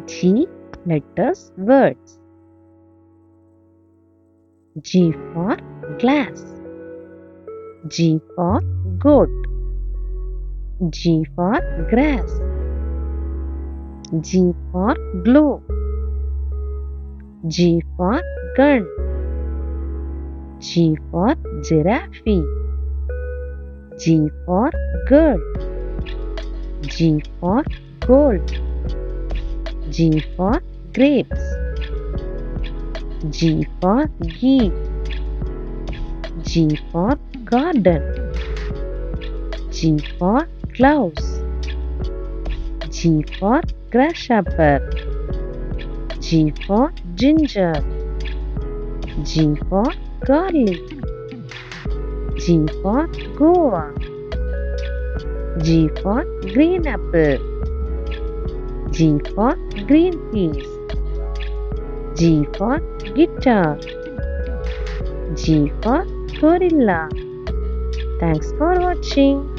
G letters words. G for glass. G for goat. G for grass. G for glue. G for gun. G for giraffe. G for girl. G for gold. G for grapes. G for ghee. G for garden. G for gloves. G for grasshopper. G for ginger. G for garlic. G for guava. G for green apple. G for green peas. G for guitar. G for gorilla. Thanks for watching.